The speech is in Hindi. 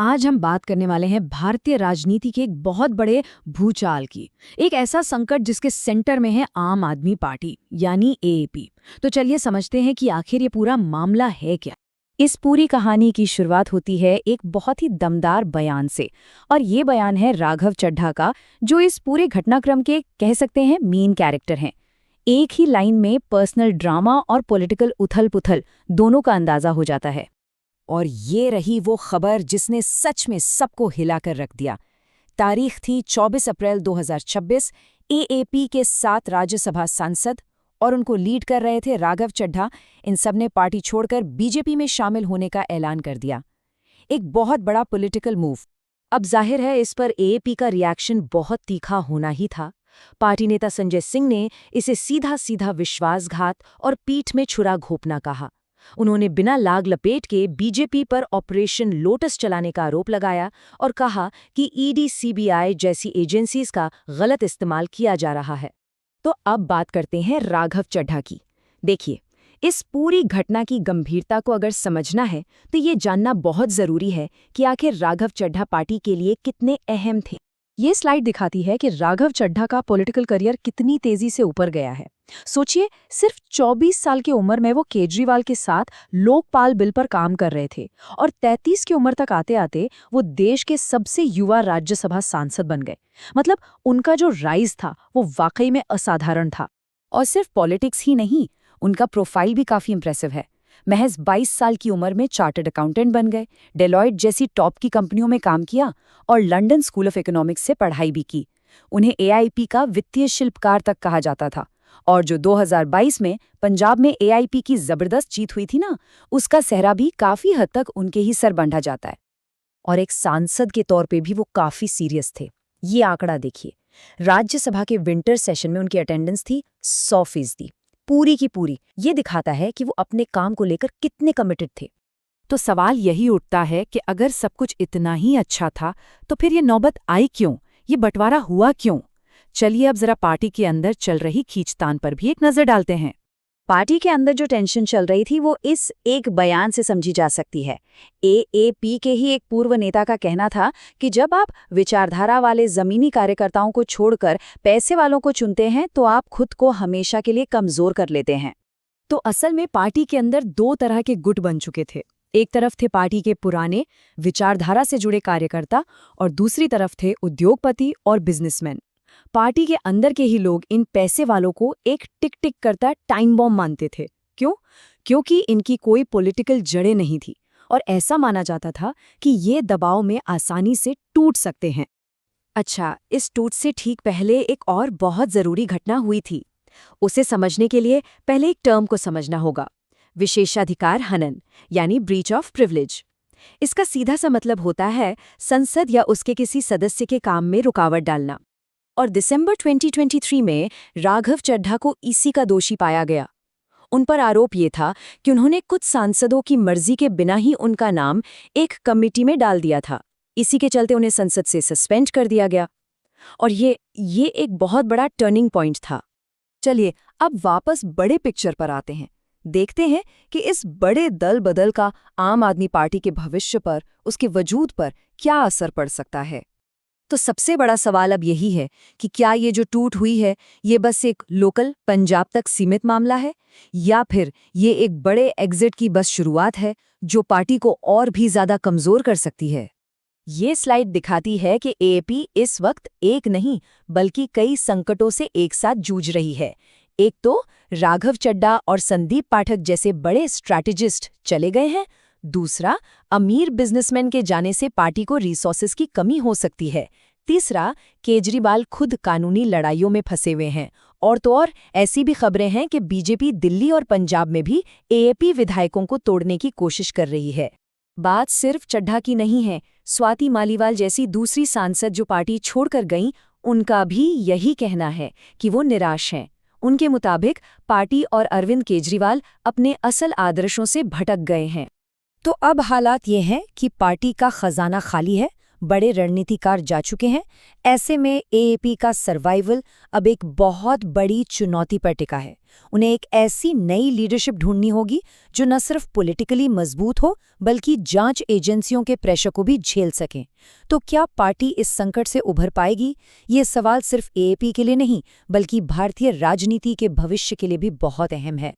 आज हम बात करने वाले हैं भारतीय राजनीति के एक बहुत बड़े भूचाल की। एक ऐसा संकट जिसके सेंटर में है आम आदमी पार्टी यानी एएपी। तो चलिए समझते हैं कि आखिर ये पूरा मामला है क्या। इस पूरी कहानी की शुरुआत होती है एक बहुत ही दमदार बयान से, और ये बयान है राघव चड्ढा का, जो इस पूरे घटनाक्रम के कह सकते हैं मेन कैरेक्टर हैं। एक ही लाइन में पर्सनल ड्रामा और पॉलिटिकल उथल-पुथल दोनों का अंदाजा हो जाता है। और ये रही वो खबर जिसने सच में सबको हिलाकर रख दिया। तारीख थी 24 अप्रैल 2026। एएपी के 7 राज्यसभा सांसद और उनको लीड कर रहे थे राघव चड्ढा, इन सब ने पार्टी छोड़कर बीजेपी में शामिल होने का ऐलान कर दिया। एक बहुत बड़ा पॉलिटिकल मूव। अब जाहिर है इस पर एएपी का रिएक्शन बहुत तीखा होना ही था। पार्टी नेता संजय सिंह ने इसे सीधा सीधा विश्वासघात और पीठ में छुरा घोंपना कहा। उन्होंने बिना लाग लपेट के बीजेपी पर ऑपरेशन लोटस चलाने का आरोप लगाया और कहा कि ईडी, सीबीआई जैसी एजेंसीज का गलत इस्तेमाल किया जा रहा है। तो अब बात करते हैं राघव चड्ढा की। देखिए, इस पूरी घटना की गंभीरता को अगर समझना है तो ये जानना बहुत जरूरी है कि आखिर राघव चड्ढा पार्टी के लिए कितने अहम थे। ये स्लाइड दिखाती है कि राघव चड्ढा का पॉलिटिकल करियर कितनी तेजी से ऊपर गया है। सोचिए, सिर्फ 24 साल की उम्र में वो केजरीवाल के साथ लोकपाल बिल पर काम कर रहे थे और 33 की उम्र तक आते आते वो देश के सबसे युवा राज्यसभा सांसद बन गए। मतलब उनका जो राइज था वो वाकई में असाधारण था। और सिर्फ पॉलिटिक्स ही नहीं, उनका प्रोफाइल भी काफी इंप्रेसिव है। महज 22 साल की उम्र में चार्टर्ड अकाउंटेंट बन गए, डेलॉयट जैसी टॉप की कंपनियों में काम किया और लंदन स्कूल ऑफ इकोनॉमिक्स से पढ़ाई भी की। उन्हें एआईपी का वित्तीय शिल्पकार तक कहा जाता था। और जो 2022 में पंजाब में एआईपी की जबरदस्त जीत हुई थी ना, उसका सेहरा भी काफी हद तक उनके ही सर बंधा जाता है। और एक सांसद के तौर पे भी वो काफी सीरियस थे। ये आंकड़ा देखिए, राज्यसभा के विंटर सेशन में उनकी अटेंडेंस थी 100%, पूरी की पूरी। ये दिखाता है कि वो अपने काम को लेकर कितने कमिटेड थे। तो सवाल यही उठता है कि अगर सब कुछ इतना ही अच्छा था तो फिर ये नौबत आई क्यों, ये बंटवारा हुआ क्यों? चलिए अब जरा पार्टी के अंदर चल रही खींचतान पर भी एक नजर डालते हैं। पार्टी के अंदर जो टेंशन चल रही थी वो इस एक बयान से समझी जा सकती है। एएपी के ही एक पूर्व नेता का कहना था कि जब आप विचारधारा वाले जमीनी कार्यकर्ताओं को छोड़कर पैसे वालों को चुनते हैं तो आप खुद को हमेशा के लिए कमजोर कर लेते हैं। तो असल में पार्टी के अंदर 2 तरह के गुट बन चुके थे। एक तरफ थे पार्टी के पुराने विचारधारा से जुड़े कार्यकर्ता और दूसरी तरफ थे उद्योगपति और बिजनेसमैन। पार्टी के अंदर के ही लोग इन पैसे वालों को एक टिक टिक करता टाइम बॉम्ब मानते थे। क्यों? क्योंकि इनकी कोई पॉलिटिकल जड़ें नहीं थी और ऐसा माना जाता था कि ये दबाव में आसानी से टूट सकते हैं। अच्छा, इस टूट से ठीक पहले एक और बहुत जरूरी घटना हुई थी। उसे समझने के लिए पहले एक टर्म को समझना होगा, विशेषाधिकार हनन यानी ब्रीच ऑफ प्रिविलेज। इसका सीधा सा मतलब होता है संसद या उसके किसी सदस्य के काम में रुकावट डालना। और दिसंबर 2023 में राघव चड्ढा को इसी का दोषी पाया गया। उन पर आरोप ये था कि उन्होंने कुछ सांसदों की मर्जी के बिना ही उनका नाम एक कमेटी में डाल दिया था। इसी के चलते उन्हें संसद से सस्पेंड कर दिया गया। और ये एक बहुत बड़ा टर्निंग पॉइंट था। चलिए अब वापस बड़े पिक्चर पर आते हैं। देखते हैं कि इस बड़े दल बदल का आम आदमी पार्टी के भविष्य पर, उसके वजूद पर क्या असर पड़ सकता है। तो सबसे बड़ा सवाल अब यही है कि क्या ये जो टूट हुई है ये बस एक लोकल पंजाब तक सीमित मामला है, या फिर ये एक बड़े एग्जिट की बस शुरुआत है जो पार्टी को और भी ज्यादा कमजोर कर सकती है। ये स्लाइड दिखाती है कि एएपी इस वक्त एक नहीं बल्कि कई संकटों से एक साथ जूझ रही है। एक तो राघव चड्ढा और संदीप पाठक जैसे बड़े स्ट्रैटेजिस्ट चले गए हैं। दूसरा, अमीर बिजनेसमैन के जाने से पार्टी को रिसोर्सेज की कमी हो सकती है। तीसरा, केजरीवाल खुद कानूनी लड़ाइयों में फंसे हुए हैं। और तो और ऐसी भी खबरें हैं कि बीजेपी दिल्ली और पंजाब में भी एएपी विधायकों को तोड़ने की कोशिश कर रही है। बात सिर्फ चड्ढा की नहीं है। स्वाति मालीवाल जैसी दूसरी सांसद जो पार्टी छोड़कर गईं, उनका भी यही कहना है कि वो निराश हैं। उनके मुताबिक पार्टी और अरविंद केजरीवाल अपने असल आदर्शों से भटक गए हैं। तो अब हालात ये हैं कि पार्टी का खजाना खाली है, बड़े रणनीतिकार जा चुके हैं। ऐसे में एएपी का सर्वाइवल अब एक बहुत बड़ी चुनौती पर टिका है। उन्हें एक ऐसी नई लीडरशिप ढूंढनी होगी जो न सिर्फ पॉलिटिकली मजबूत हो बल्कि जांच एजेंसियों के प्रेशर को भी झेल सकें। तो क्या पार्टी इस संकट से उभर पाएगी? ये सवाल सिर्फ एएपी के लिए नहीं बल्कि भारतीय राजनीति के भविष्य के लिए भी बहुत अहम है।